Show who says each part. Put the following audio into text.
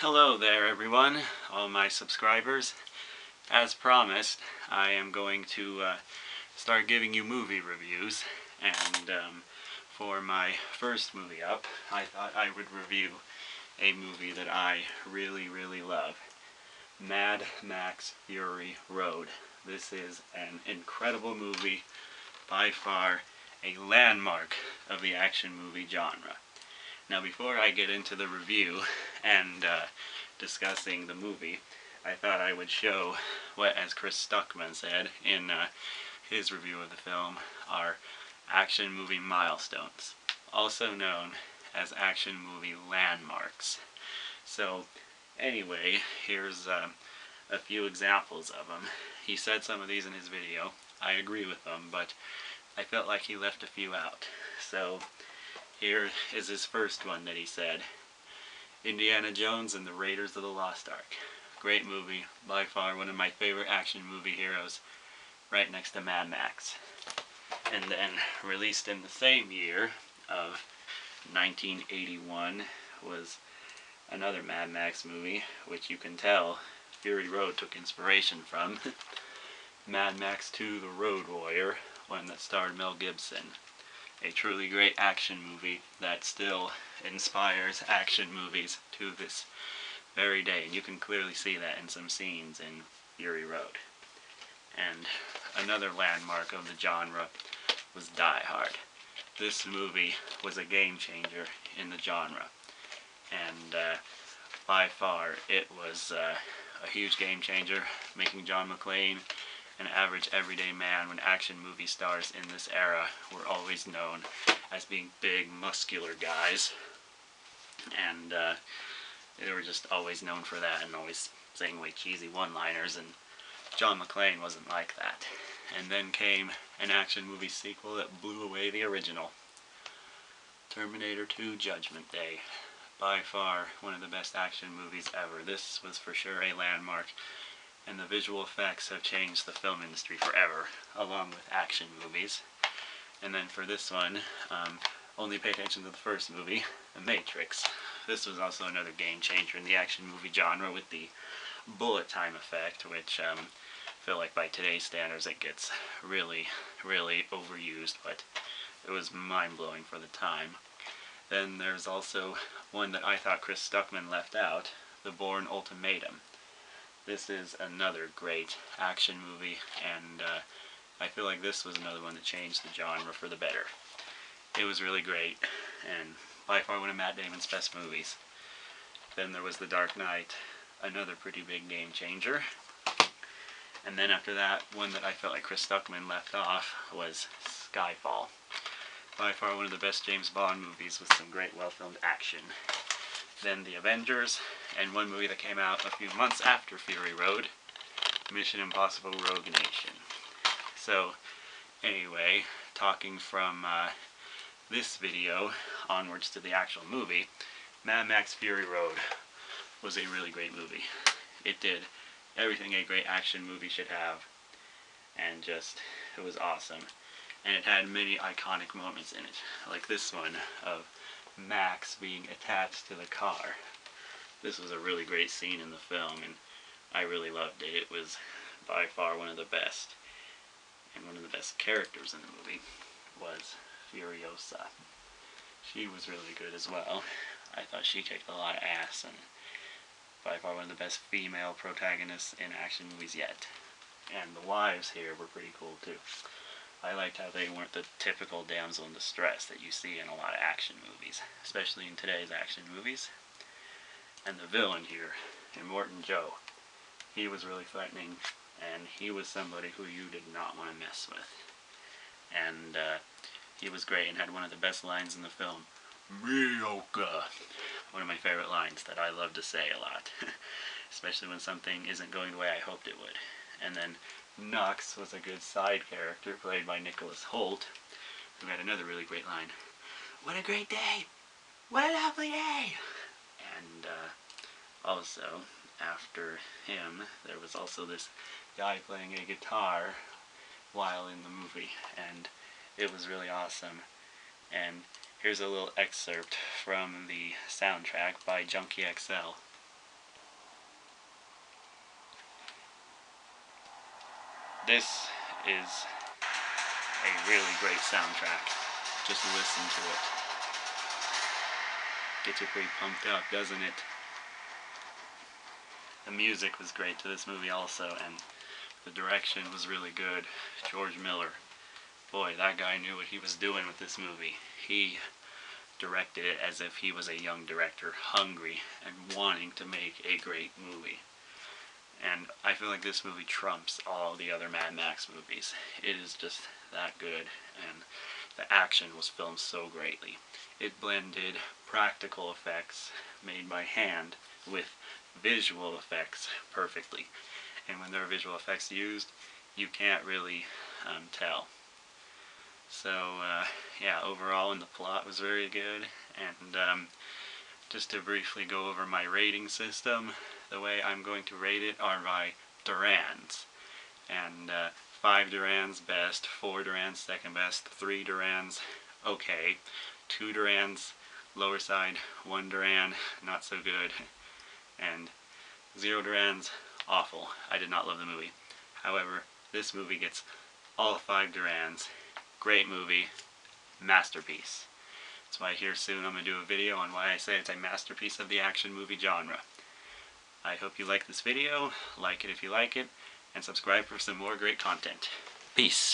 Speaker 1: Hello there everyone, all my subscribers. As promised, I am going to start giving you movie reviews, and for my first movie up, I thought I would review a movie that I really love, Mad Max Fury Road. This is an incredible movie, by far a landmark of the action movie genre. Now, before I get into the review and discussing the movie, I thought I would show what, as Chris Stuckmann said in his review of the film, are action movie milestones, also known as action movie landmarks. So, anyway, here's a few examples of them. He said some of these in his video. I agree with them, but I felt like he left a few out. So, here is his first one that he said. Indiana Jones and the Raiders of the Lost Ark. Great movie, by far one of my favorite action movie heroes, right next to Mad Max. And then, released in the same year of 1981, was another Mad Max movie, which you can tell Fury Road took inspiration from. Mad Max 2: The Road Warrior, one that starred Mel Gibson. A truly great action movie that still inspires action movies to this very day. And you can clearly see that in some scenes in Fury Road. And another landmark of the genre was Die Hard. This movie was a game changer in the genre. And by far it was a huge game changer, making John McClane an average everyday man, when action movie stars in this era were always known as being big, muscular guys. And they were just always known for that and always saying like cheesy one-liners, and John McClane wasn't like that. And then came an action movie sequel that blew away the original. Terminator 2: Judgment Day. By far one of the best action movies ever. This was for sure a landmark, and the visual effects have changed the film industry forever, along with action movies. And then for this one, only pay attention to the first movie, The Matrix. This was also another game changer in the action movie genre with the bullet time effect, which I feel like by today's standards it gets really overused, but it was mind-blowing for the time. Then there's also one that I thought Chris Stuckmann left out, The Bourne Ultimatum. This is another great action movie, and I feel like this was another one that changed the genre for the better. It was really great, and by far one of Matt Damon's best movies. Then there was The Dark Knight, another pretty big game changer. And then after that, one that I felt like Chris Stuckmann left off was Skyfall. By far one of the best James Bond movies with some great well-filmed action. Then The Avengers, and one movie that came out a few months after Fury Road, Mission Impossible: Rogue Nation. So, anyway, talking from this video onwards to the actual movie, Mad Max Fury Road was a really great movie. It did everything a great action movie should have, and just, it was awesome. And it had many iconic moments in it, like this one of Max being attached to the car. This was a really great scene in the film, and I really loved it. It was by far one of the best. And one of the best characters in the movie was Furiosa. She was really good as well. I thought she kicked a lot of ass, and by far one of the best female protagonists in action movies yet. And the wives here were pretty cool too. I liked how they weren't the typical damsel in distress that you see in a lot of action movies, especially in today's action movies. And the villain here, Immortan Joe, he was really threatening, and he was somebody who you did not want to mess with. And he was great and had one of the best lines in the film, "Mediocre." One of my favorite lines that I love to say a lot, especially when something isn't going the way I hoped it would. And then Knox was a good side character, played by Nicholas Hoult, who had another really great line, "What a great day! What a lovely day!" And also, after him, there was also this guy playing a guitar while in the movie, and it was really awesome. And here's a little excerpt from the soundtrack by Junkie XL This is a really great soundtrack. Just listen to it. Gets you pretty pumped up, doesn't it? The music was great to this movie also, and the direction was really good. George Miller, boy, that guy knew what he was doing with this movie. He directed it as if he was a young director, hungry and wanting to make a great movie. And I feel like this movie trumps all the other Mad Max movies. It is just that good, and the action was filmed so greatly. It blended practical effects made by hand with visual effects perfectly. And when there are visual effects used, you can't really tell. So, yeah, overall, and the plot was very good. And just to briefly go over my rating system, the way I'm going to rate it are by Durans. And 5 Durans best, 4 Durans second best, 3 Durans okay, 2 Durans lower side, 1 Duran not so good, and 0 Durans awful. I did not love the movie. However, this movie gets all 5 Durans. Great movie, masterpiece. That's why here soon I'm going to do a video on why I say it's a masterpiece of the action movie genre. I hope you like this video, like it if you like it, and subscribe for some more great content. Peace.